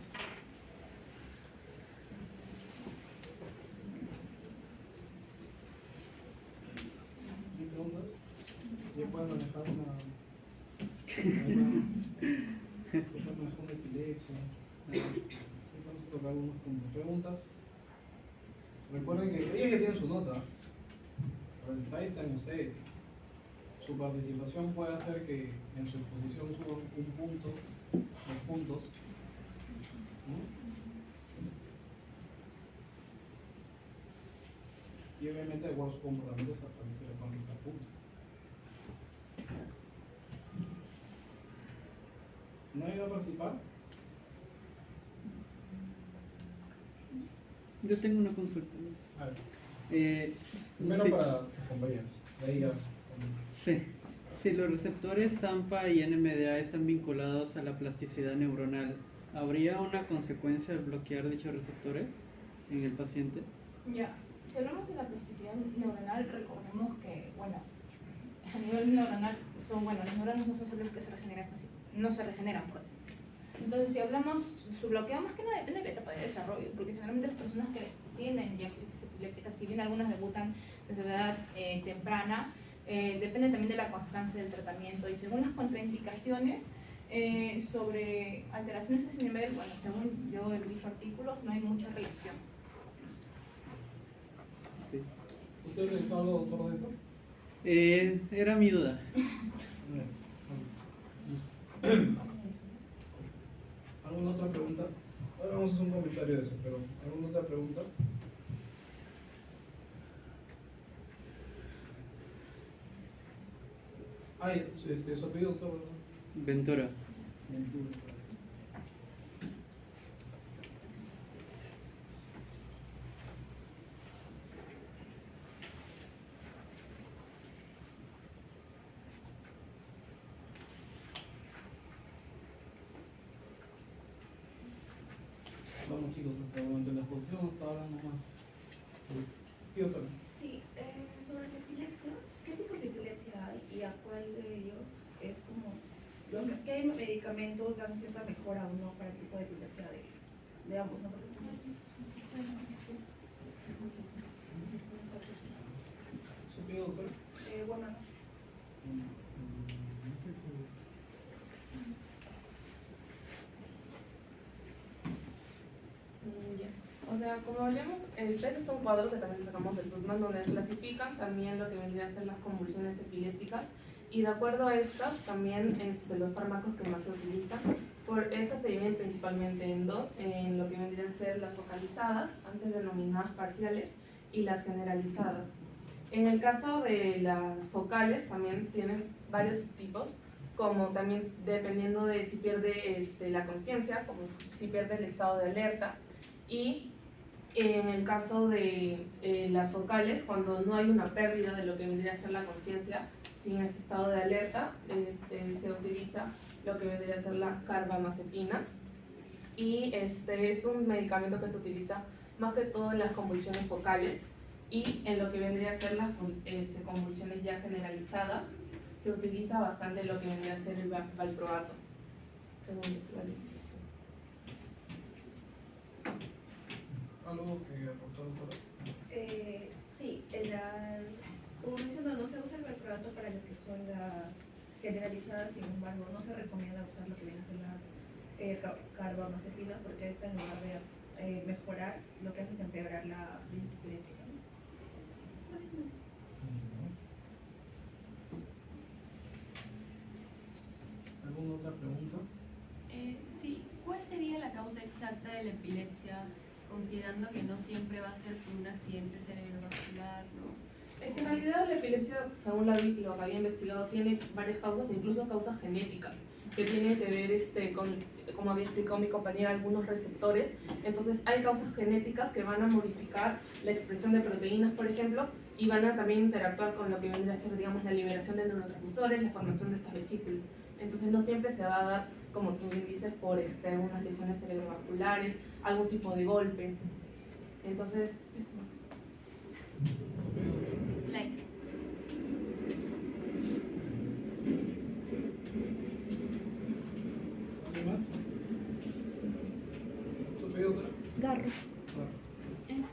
¿Hay preguntas? ¿Ya pueden manejar una epilepsia? Vamos a tocar algunas preguntas. Recuerden que ellos ya tienen su nota, pero el detalle está en ustedes. Su participación puede hacer que en su exposición suban un punto, 2 puntos. Y obviamente de acuerdo a sus comportamientos también se le pueden quitar puntos. ¿No ha ido a participar? Yo tengo una consulta. A ver. Primero sí. para tus compañeros. De ahí ya. Sí. Si los receptores SAMPA y NMDA están vinculados a la plasticidad neuronal, ¿habría una consecuencia al bloquear dichos receptores en el paciente? Ya, si hablamos de la plasticidad neuronal, recordemos que, bueno, a nivel neuronal las neuronas no son células que se regeneran no se regeneran, por así decirlo. Entonces, si hablamos, su bloqueo más que nada depende de la etapa de desarrollo, porque generalmente las personas que tienen ya crisis epilépticas, si bien algunas debutan desde edad temprana, depende también de la constancia del tratamiento y según las contraindicaciones sobre alteraciones a ese nivel, bueno, según yo he visto artículos, no hay mucha relación. Sí. ¿Usted realizó algo, doctor, de eso? Era mi duda. ¿Alguna otra pregunta? Ahora vamos a hacer un comentario de eso, pero ¿alguna otra pregunta? Ay, su apellido, doctor, ¿verdad? Ventura. Vamos, chicos, hasta durante la exposición hasta ahora nomás. Sí, doctor. Sí, sobre la epilepsia, ¿qué tipos de epilepsia hay y a cuál de ellos es como, qué medicamentos dan cierta mejora o no para el tipo de epilepsia de ambos? ¿No? ¿Su apellido, doctor? Bueno, Ya. O sea, como hablamos, este es un cuadro que también sacamos del Goodman, donde clasifican también lo que vendrían a ser las convulsiones epilépticas, y de acuerdo a estas también los fármacos que más se utilizan. Por estas se dividen principalmente en dos, en lo que vendrían a ser las focalizadas, antes denominadas parciales, y las generalizadas. En el caso de las focales también tienen varios tipos, como también dependiendo de si pierde la conciencia, como si pierde el estado de alerta, y en el caso de las focales, cuando no hay una pérdida de lo que vendría a ser la conciencia, sin este estado de alerta, se utiliza lo que vendría a ser la carbamazepina, y es un medicamento que se utiliza más que todo en las convulsiones focales, y en lo que vendría a ser las convulsiones ya generalizadas, se utiliza bastante lo que vendría a ser el valproato, según la legislación. ¿Algo que aportar, doctora? sí, como menciono, no se usa el valproato para lo que son las generalizadas, sin embargo, no se recomienda usar lo que viene a ser las carbamazepinas, porque esta en lugar de mejorar, lo que hace es empeorar la crisis epiléptica. ¿Alguna otra pregunta? Sí, ¿cuál sería la causa exacta de la epilepsia, considerando que no siempre va a ser por un accidente cerebrovascular? En realidad la epilepsia, según lo que había investigado, tiene varias causas, incluso causas genéticas, que tienen que ver con, como había explicado mi compañera, algunos receptores. Entonces hay causas genéticas que van a modificar la expresión de proteínas, por ejemplo, y van a también interactuar con lo que vendría a ser, digamos, la liberación de neurotransmisores, la formación de estas vesículas. Entonces no siempre se va a dar, como tú bien dices, por unas lesiones cerebrovasculares, algún tipo de golpe. Entonces, Like. ¿Alguien más? ¿Su apellido, doctora? Garro.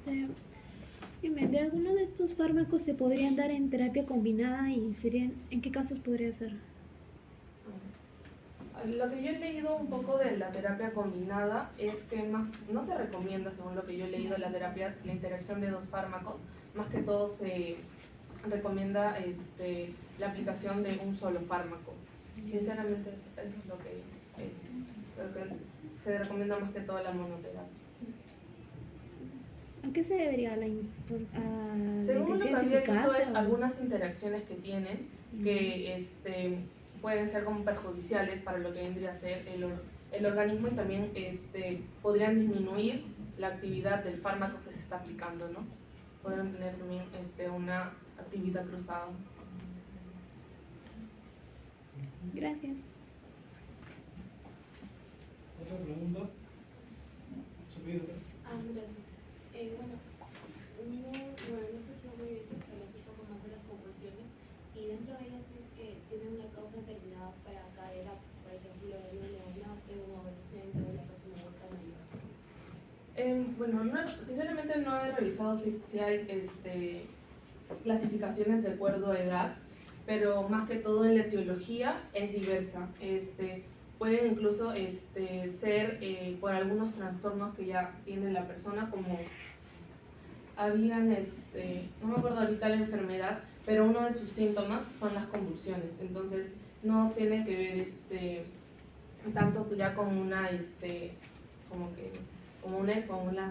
Claro. Dime, ¿de alguno de estos fármacos se podrían dar en terapia combinada y en qué casos podría ser? lo que yo he leído un poco de la terapia combinada es que no se recomienda, según lo que yo he leído, la interacción de dos fármacos. Más que todo se recomienda la aplicación de un solo fármaco. Sinceramente, eso es lo que se recomienda más que todo la monoterapia. ¿A qué se debería la Según lo que había visto, eficacia es algunas interacciones que tienen que pueden ser como perjudiciales para lo que vendría a ser el organismo, y también podrían disminuir la actividad del fármaco que se está aplicando, ¿no? Podrían tener también una actividad cruzada. Gracias. ¿Otra pregunta? ¿Su apellido? Gracias. Bueno, no escuché muy bien, se establece un poco más de las convulsiones, y dentro de ellas es que tienen una causa determinada para cada edad, por ejemplo, en un neonato, un adolescente o la persona adulta mayor. Bueno, sinceramente no he revisado si hay clasificaciones de acuerdo a edad, pero más que todo en la etiología es diversa. Pueden incluso ser por algunos trastornos que ya tiene la persona, como habían, no me acuerdo ahorita la enfermedad, pero uno de sus síntomas son las convulsiones. Entonces, no tiene que ver tanto ya con una,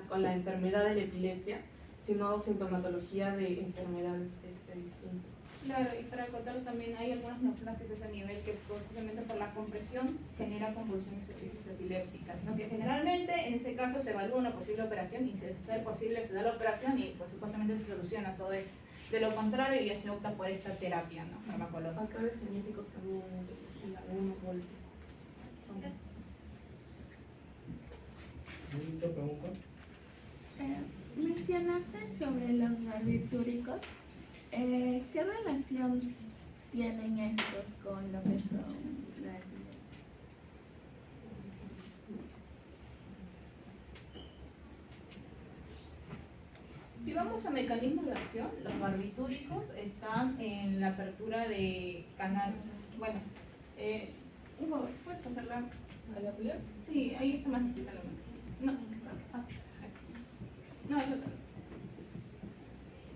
con la enfermedad de la epilepsia, sino sintomatología de enfermedades distintas. Claro, y para acotar también hay algunas neoplasias a ese nivel que posiblemente por la compresión genera convulsiones o crisis epilépticas, ¿no? Que generalmente en ese caso se evalúa una posible operación y si es posible se da la operación y pues supuestamente se soluciona todo esto. De lo contrario ya se opta por esta terapia, ¿no? Farmacológica. Factores genéticos también, y algunos golpes. ¿Otra pregunta? Mencionaste sobre los barbitúricos. ¿Qué relación tienen estos con lo que son la epilepsia? Si vamos a mecanismos de acción, los barbitúricos están en la apertura de canal. Bueno, un favor, ¿puedes pasarla a la pelea? Sí, ahí está más explicado. No, no, el otro.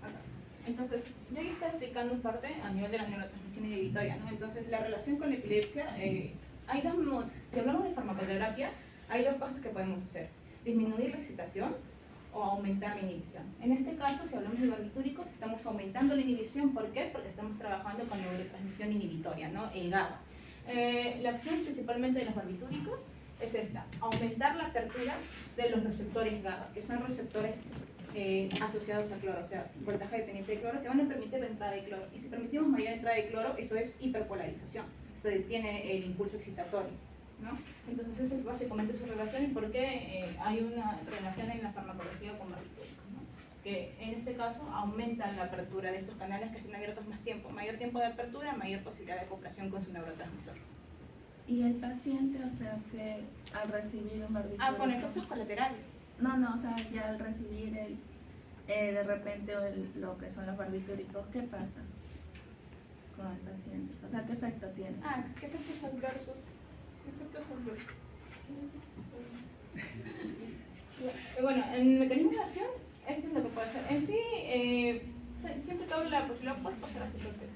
Acá. Entonces, yo ahí está explicando en parte a nivel de la neurotransmisión inhibitoria, ¿no? Entonces, la relación con la epilepsia, si hablamos de farmacoterapia, hay dos cosas que podemos hacer: disminuir la excitación o aumentar la inhibición. En este caso, si hablamos de barbitúricos, estamos aumentando la inhibición. ¿Por qué? Porque estamos trabajando con neurotransmisión inhibitoria, ¿no? El GABA. La acción principalmente de los barbitúricos es esta: aumentar la apertura de los receptores GABA, que son receptores asociados al cloro, o sea, voltaje dependiente de cloro, que van a permitir la entrada de cloro. Y si permitimos mayor entrada de cloro, eso es hiperpolarización, se detiene el impulso excitatorio, ¿no? Entonces esa es básicamente su relación y por qué hay una relación en la farmacología con barbitúricos, ¿no? Que en este caso aumentan la apertura de estos canales que están abiertos más tiempo. Mayor tiempo de apertura, mayor posibilidad de acoplación con su neurotransmisor. Y el paciente, o sea, que al recibir un barbitúrico... Con efectos colaterales. No, o sea, ya al recibir de repente lo que son los barbitúricos, ¿qué pasa con el paciente? O sea, ¿qué efecto tiene? ¿Qué efectos adversos? Bueno, en mecanismo de acción, esto es lo que puede hacer. En sí, siempre cabe la posibilidad, puedes pasar a su propio.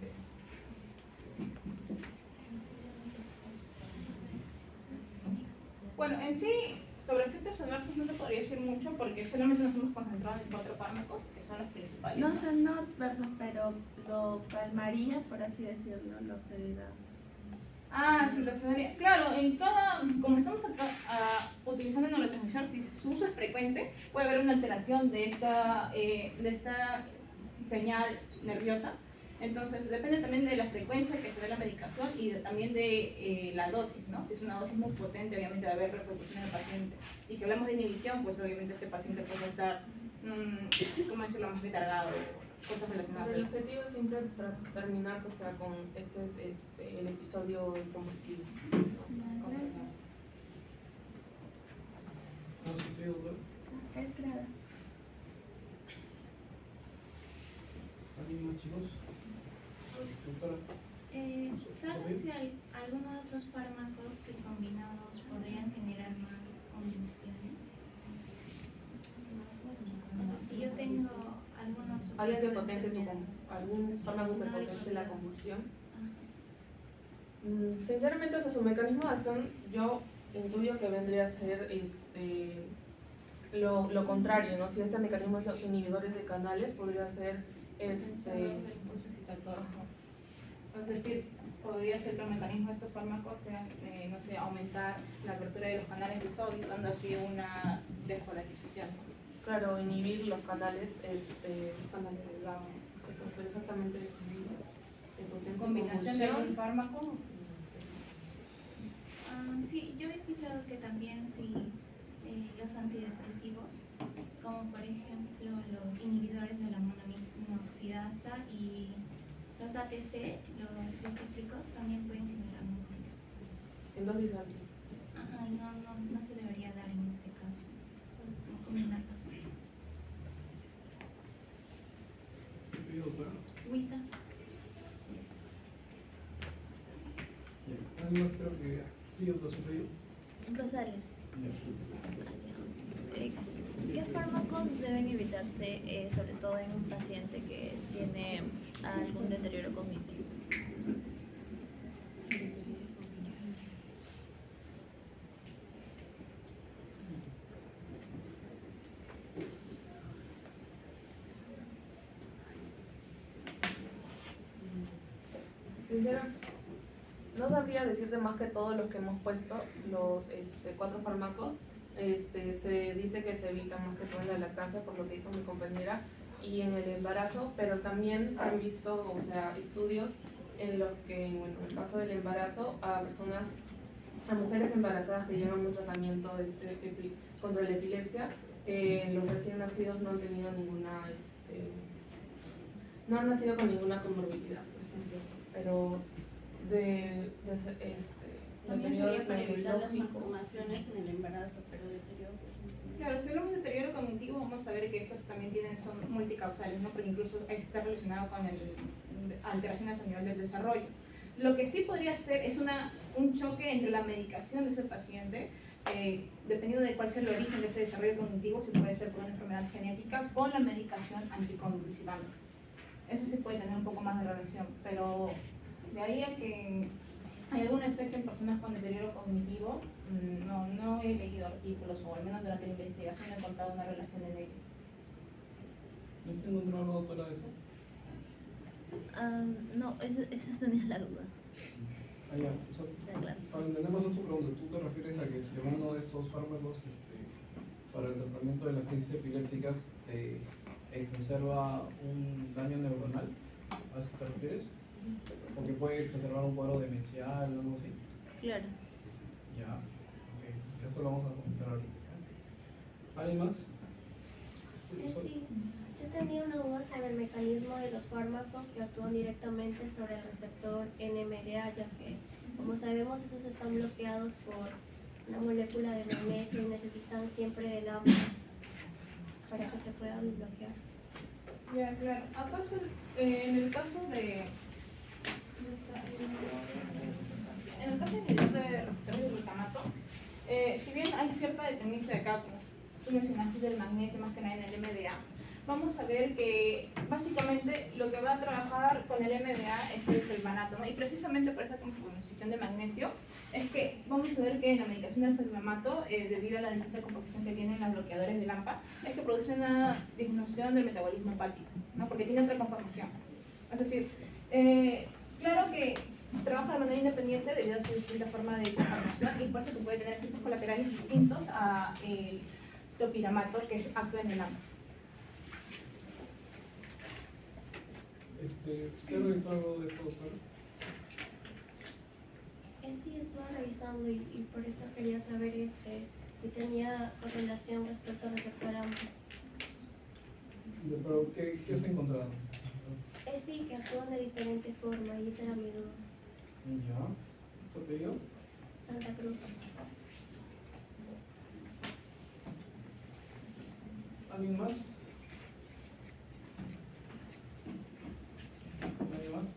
Bueno, en sí, sobre efectos adversos no te podría decir mucho porque solamente nos hemos concentrado en 4 fármacos, que son los principales. No, o sea, no adversos, pero lo calmaría, por así decirlo, lo sedaría. Sí, lo sedaría. Claro, como estamos acá, utilizando neurotransmisor, si su uso es frecuente, puede haber una alteración de esta señal nerviosa. Entonces, depende también de la frecuencia que se dé la medicación y también de la dosis, ¿no? Si es una dosis muy potente, obviamente va a haber repercusión en el paciente. Y si hablamos de inhibición, pues obviamente este paciente puede estar, ¿cómo decirlo?, más recargado, cosas relacionadas. Pero el objetivo es siempre terminar, o sea, con el episodio convulsivo. Estrada. ¿Alguien más, chicos? Doctora. ¿Saben si hay algunos de otros fármacos que combinados podrían generar más convulsiones? Si yo tengo algún otro... ¿Alguien que potencie algún fármaco que potencie la convulsión? Sinceramente, o sea, su mecanismo de acción, yo intuyo que vendría a ser lo contrario, ¿no? Si este mecanismo es los inhibidores de canales, podría ser Es decir, podría ser que el mecanismo de estos fármacos sea, no sé, aumentar la apertura de los canales de sodio, dando así una despolarización. Claro, inhibir los canales, canales de GABA, pero exactamente En combinación de un fármaco. Sí, yo he escuchado que también si los antidepresivos, como por ejemplo los inhibidores de la monoaminoxidasa y los ATC, los cíclicos, también pueden generar músculos. en dosis altas. No se debería dar en este caso. No combinarlos. Luisa. ¿Alguien más? Creo que sí, otro su pedido. Rosario. Ya. ¿Qué fármacos deben evitarse, sobre todo en un paciente que tiene algún deterioro cognitivo? Sincera, no sabría decirte más que todos los que hemos puesto, los 4 fármacos. Se dice que se evita más que todo en la lactancia, por lo que dijo mi compañera, y en el embarazo, pero también se han visto, o sea, estudios en los que, bueno, en el caso del embarazo, a mujeres embarazadas que llevan un tratamiento contra la epilepsia, los recién nacidos no han tenido ninguna, no han nacido con ninguna comorbilidad, por ejemplo, pero También deterioro sería para evitar las neurológico. malformaciones en el embarazo, pero deterioro, por ejemplo. Claro, si hablamos de deterioro cognitivo, vamos a ver que estos también son multicausales, ¿no? Porque incluso está relacionado con alteraciones a nivel del desarrollo. Lo que sí podría ser es un choque entre la medicación de ese paciente, dependiendo de cuál sea el origen de ese desarrollo cognitivo, si puede ser por una enfermedad genética, con la medicación anticonvulsivante. Eso sí puede tener un poco más de relación, pero de ahí a que hay algún efecto en personas con deterioro cognitivo, no he leído artículos, o al menos durante la investigación he encontrado una relación en ello. ¿No está encontrando, doctora, eso? No, esa tenía la duda. Ah, ya. O sea, Claro. para entender más tu pregunta, ¿tú te refieres a que si uno de estos fármacos para el tratamiento de las crisis epilépticas te exacerba un daño neuronal? ¿A eso te refieres? Porque puede exacerbar un cuadro demencial o algo así. Claro. Ya, ok. Eso lo vamos a comentar ahorita. ¿Alguien más? Sí, yo tenía una duda sobre el mecanismo de los fármacos que actúan directamente sobre el receptor NMDA, ya que, como sabemos, esos están bloqueados por una molécula de magnesio y necesitan siempre del agua para que se puedan bloquear. Ya, claro. ¿Acaso en el caso de... En el caso de receptores de glutamato, si bien hay cierta dependencia de acá, como tú mencionaste del magnesio más que nada en el MDA, vamos a ver que básicamente lo que va a trabajar con el MDA es el felmanato, ¿no? Y precisamente por esa composición de magnesio es que vamos a ver que en la medicación del felmanato, debido a la distinta composición que tienen los bloqueadores del AMPA, es que produce una disminución del metabolismo hepático, ¿no? Porque tiene otra conformación. Es decir, claro que trabaja de manera independiente debido a su distinta forma de conformación y por eso que puede tener efectos colaterales distintos a el topiramato que actúa en el AMPA. ¿Usted revisó algo de eso, doctora? Sí, estuve revisando y por eso quería saber si tenía correlación respecto al receptor AMPA. ¿Pero qué has encontrado? Sí, que actúan de diferente forma y esa era mi duda. Ya. ¿Tu apellido? Santa Cruz. ¿Alguien más? ¿Nadie más?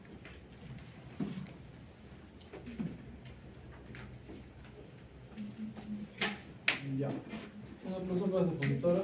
Ya. Un aplauso para su productora.